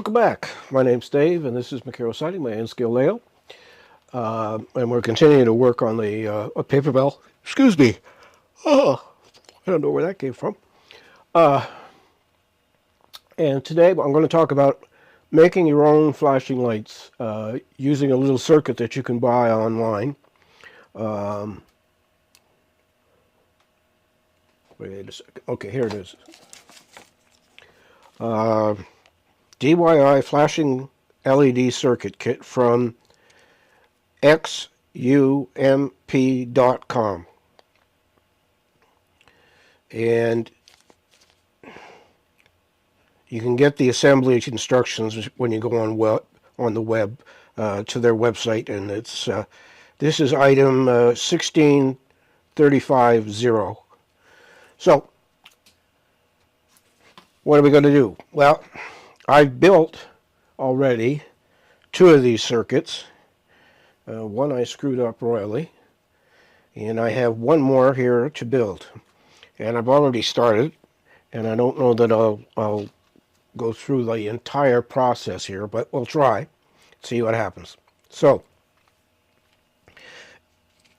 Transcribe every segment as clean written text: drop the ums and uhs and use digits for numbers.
Welcome back. My name's Dave, and this is Macaro Sighting, my N-scale layout. And we're continuing to work on the paper bell. Excuse me. Oh, I don't know where that came from. And today I'm going to talk about making your own flashing lights using a little circuit that you can buy online. Wait a second. Okay, here it is. DIY flashing LED circuit kit from xump.com. And you can get the assembly instructions when you go on the web to their website, and it's this is item 16350. So what are we going to do? Well, I've built already two of these circuits. One I screwed up royally, and I have one more here to build. And I've already started, and I don't know that I'll go through the entire process here, but we'll try, see what happens. So,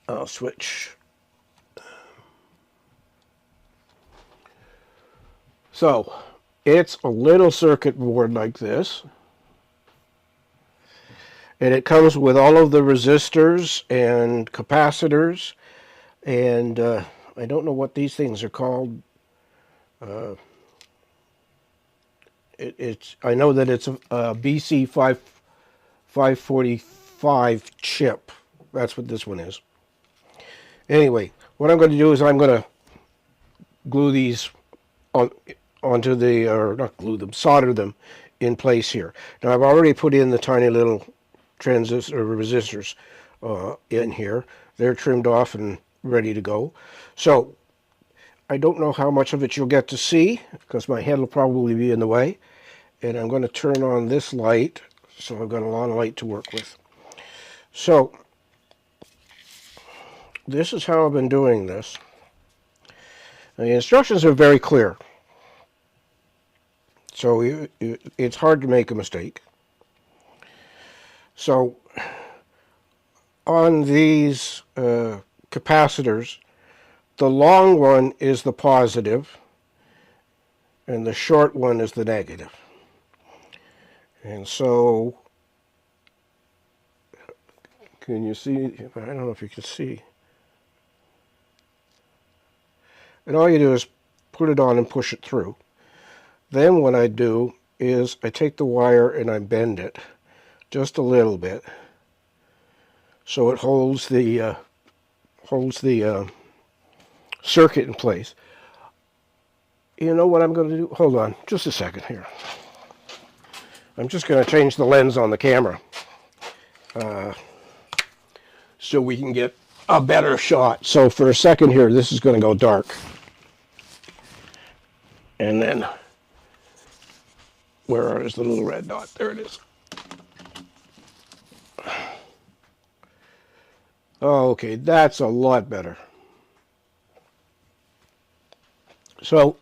I'll switch. So, it's a little circuit board like this, and it comes with all of the resistors and capacitors, and I don't know what these things are called. I know that it's a BC545 chip. That's what this one is. Anyway, what I'm going to do is I'm going to glue these onto the, or not glue them, solder them in place here. Now I've already put in the tiny little resistors in here. They're trimmed off and ready to go. So I don't know how much of it you'll get to see because my head will probably be in the way. And I'm going to turn on this light, so I've got a lot of light to work with. So this is how I've been doing this. And the instructions are very clear, so it's hard to make a mistake. So on these capacitors, the long one is the positive, and the short one is the negative. And so, can you see? I don't know if you can see. And all you do is put it on and push it through. Then what I do is I take the wire and I bend it just a little bit so it holds the circuit in place. You know what I'm going to do? Hold on, just a second here. I'm just going to change the lens on the camera so we can get a better shot. So for a second here, this is going to go dark. And then, where is the little red dot? There it is. Oh, okay, that's a lot better. So,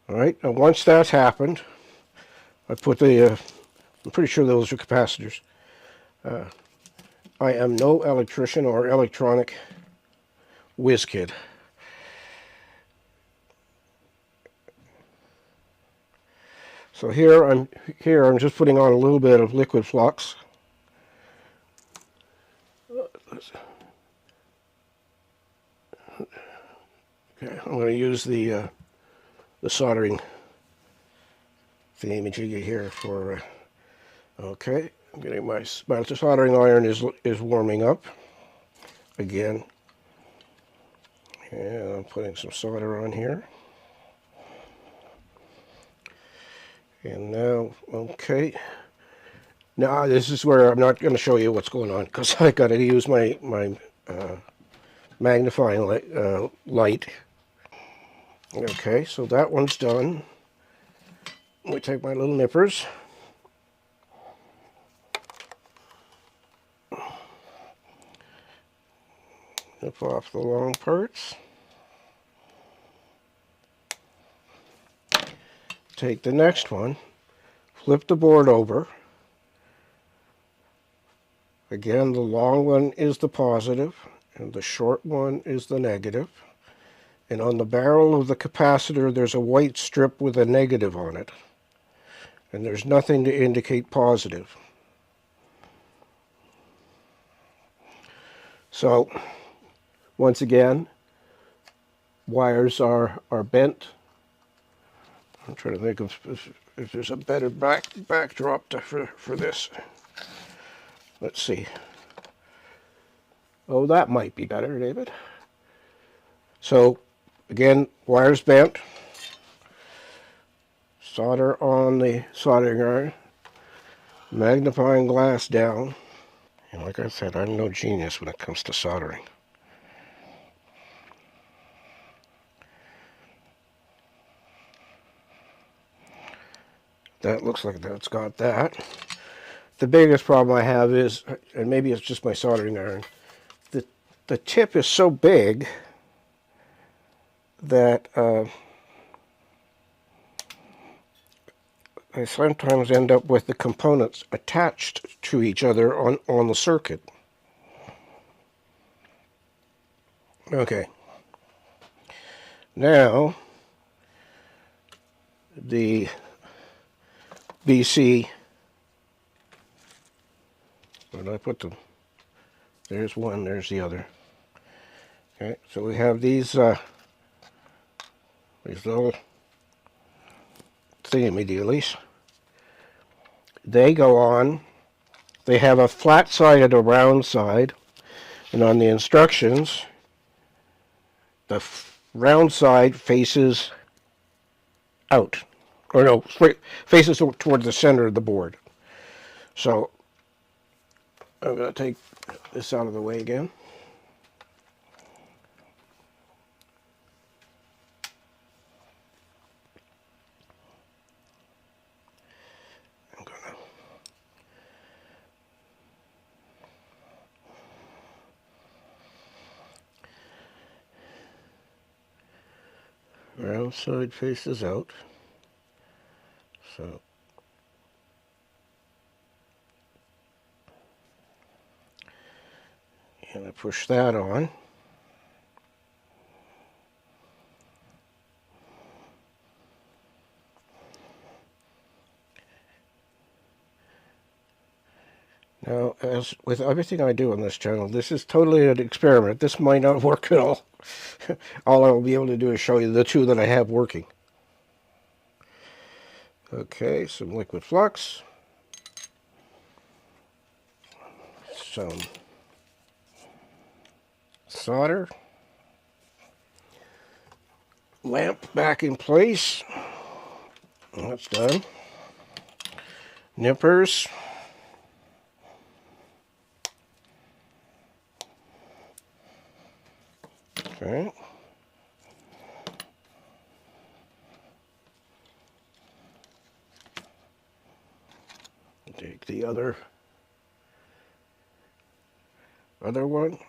all right, and once that's happened, I put the, I'm pretty sure those are capacitors. I am no electrician or electronic whiz kid. So here I'm just putting on a little bit of liquid flux. Okay, I'm going to use the soldering thingy-majiggy here for. Okay, I'm getting my soldering iron is warming up again, and I'm putting some solder on here. And now, okay. Now this is where I'm not going to show you what's going on because I got to use my magnifying light. Okay, so that one's done. We take my little nippers. Nip off the long parts. take the next one, flip the board over. Again, the long one is the positive, and the short one is the negative. And on the barrel of the capacitor, there's a white strip with a negative on it. And there's nothing to indicate positive. So, once again, wires are bent. I'm trying to think of if there's a better backdrop for this. Let's see. Oh, that might be better, David. So, again, wires bent. Solder on the soldering iron. Magnifying glass down. And like I said, I'm no genius when it comes to soldering. That looks like that's got that. The biggest problem I have is, and maybe it's just my soldering iron, the tip is so big that I sometimes end up with the components attached to each other on the circuit. Okay. Now, the BC, where did I put them? There's one, there's the other. Okay, so we have these little thingy-me-dealies. They go on, they have a flat side and a round side, and on the instructions, the round side faces out, or no, faces toward the center of the board. So I'm going to take this out of the way again. I'm going to round side faces out. So and I push that on. Now, as with everything I do on this channel, this is totally an experiment. This might not work at all. All I'll be able to do is show you the two that I have working. Okay, some liquid flux. Some solder. Lamp back in place. That's done. Nippers. Okay. Take the other one,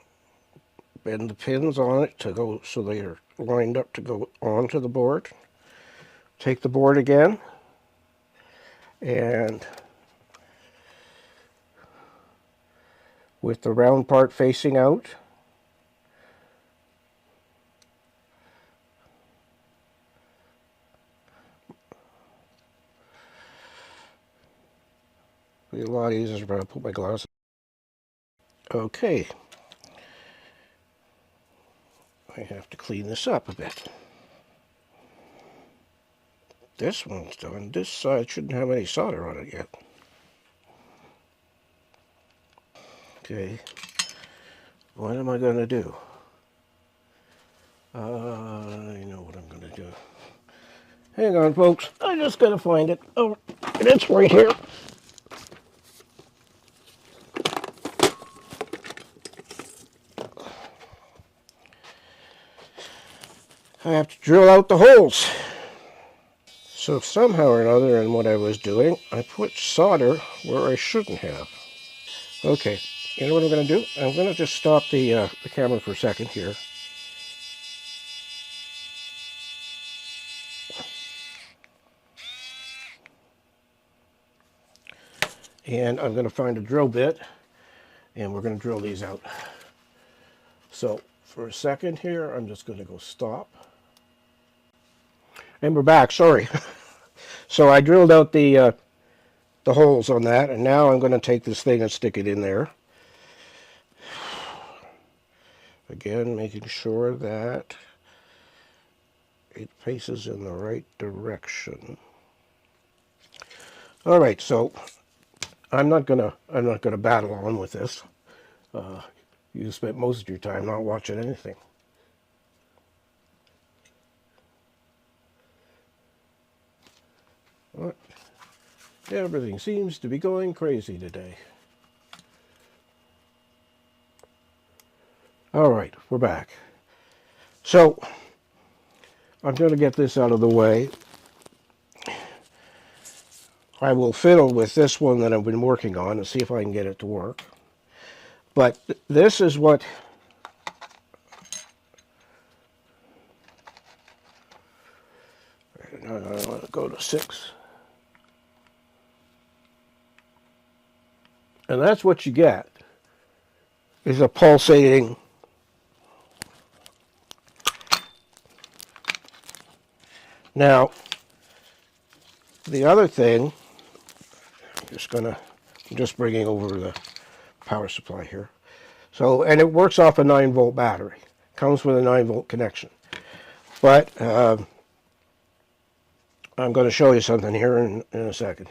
bend the pins on it to go so they are lined up to go onto the board. Take the board again and with the round part facing out, it'll be a lot easier if I put my glasses. Okay. I have to clean this up a bit. This one's done. This side shouldn't have any solder on it yet. Okay. What am I going to do? I know what I'm going to do. Hang on, folks. I just got to find it. Oh, and it's right here. I have to drill out the holes. So somehow or another in what I was doing, I put solder where I shouldn't have. Okay, you know what I'm going to do? I'm going to just stop the camera for a second here. And I'm going to find a drill bit, and we're going to drill these out. So for a second here, I'm just going to go stop. And we're back, sorry. So I drilled out the holes on that, and now I'm going to take this thing and stick it in there. Again, making sure that it faces in the right direction. All right, so I'm not gonna battle on with this. You spent most of your time not watching anything. What? Everything seems to be going crazy today. All right, we're back. So I'm going to get this out of the way. I will fiddle with this one that I've been working on and see if I can get it to work. But this is what I want to go to 6. And that's what you get, is a pulsating now. The other thing, I'm just bringing over the power supply here. So, and it works off a 9-volt battery. Comes with a 9-volt connection. But I'm going to show you something here in a second.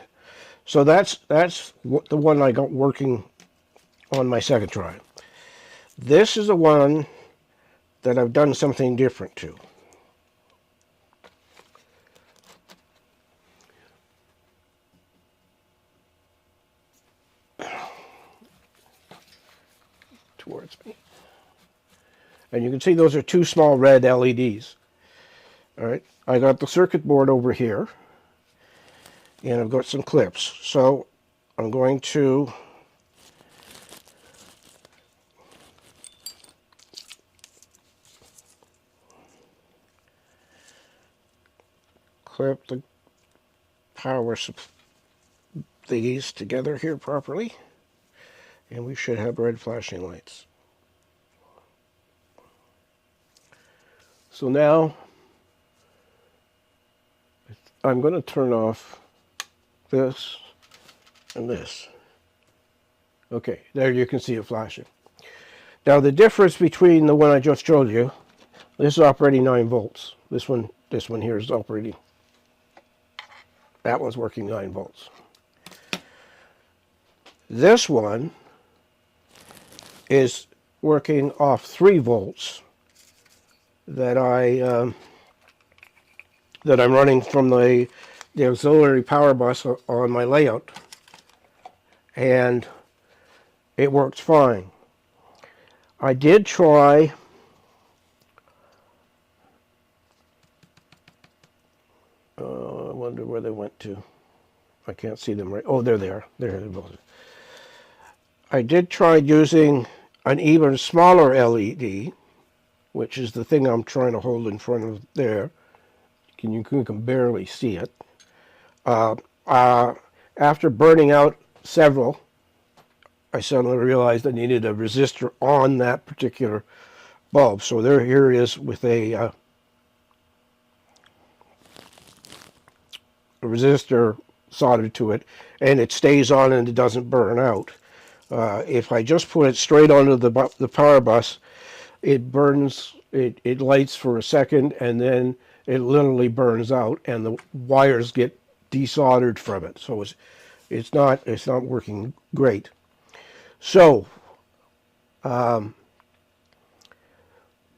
So that's the one I got working on my second try. This is the one that I've done something different to. Towards me. And you can see those are 2 small red LEDs. All right, I got the circuit board over here, and I've got some clips. So I'm going to clip the power these together here properly, and we should have red flashing lights. So now I'm going to turn off this and this. Okay, there you can see it flashing. Now the difference between the one I just showed you, this is operating 9 volts. This one here is operating, that one's working 9 volts. This one is working off 3 volts that I'm running from the auxiliary power bus on my layout, and it works fine. I did try I wonder where they went to. I can't see them right. Oh, there they are. There they both. I did try using an even smaller LED, which is the thing I'm trying to hold in front of there. You can barely see it. After burning out several, I suddenly realized I needed a resistor on that particular bulb. So here it is with a resistor soldered to it, and it stays on and it doesn't burn out. If I just put it straight onto the power bus, it burns, it lights for a second, and then it literally burns out, and the wires get desoldered from it. So it's not working great. So we're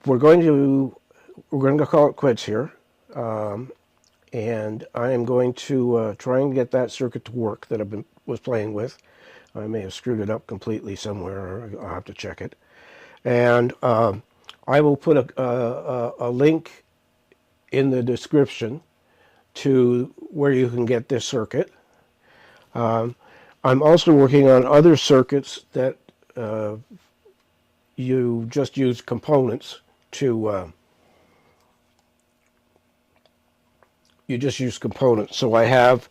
going to call it quits here, and I am going to try and get that circuit to work that was playing with. I may have screwed it up completely somewhere. I'll have to check it. And I will put a link in the description to where you can get this circuit. I'm also working on other circuits that you just use components to you just use components. So I have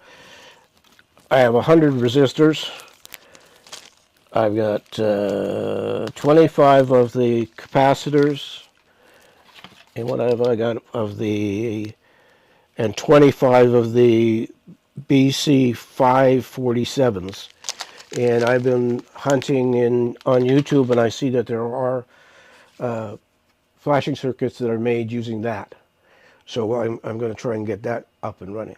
100 resistors I've got 25 of the capacitors, and what have I got of the, and 25 of the BC547s. And I've been hunting on YouTube, and I see that there are flashing circuits that are made using that. So I'm going to try and get that up and running.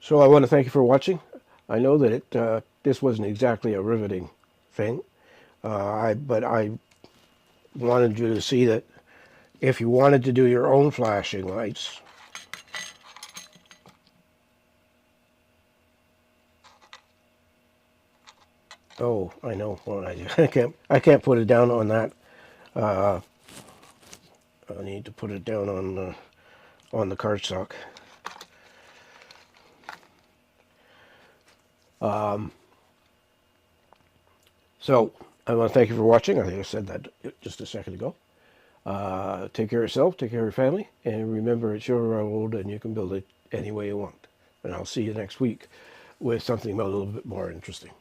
So I want to thank you for watching. I know that this wasn't exactly a riveting thing, but I wanted you to see that if you wanted to do your own flashing lights, oh, I know. Well, I can't put it down on that. I need to put it down on the cardstock. So I want to thank you for watching. I think I said that just a second ago. Take care of yourself, take care of your family, and remember it's your world and you can build it any way you want. And I'll see you next week with something a little bit more interesting.